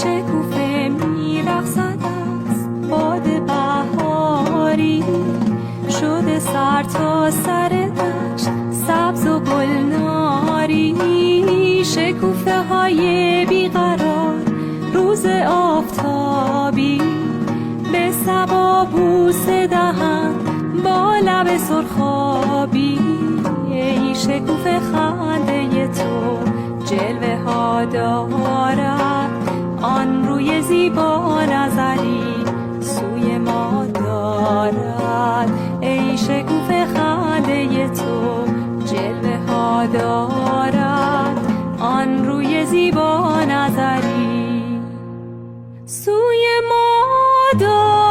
شکوفه میرقصد از باد بهاری، شده سر تا سر دشت سبز و گلناری. شکوفه های بیقرار روز آفتابی، به صبا بوسه دهند با لب سرخابی. ای شکوفه خنده تو جلوه ها دارد، آن روی زیبا نظری سوی ما دارد. ای شکوفه خنده تو جلوه ها دارد، آن روی زیبا نظری سوی ما دارد.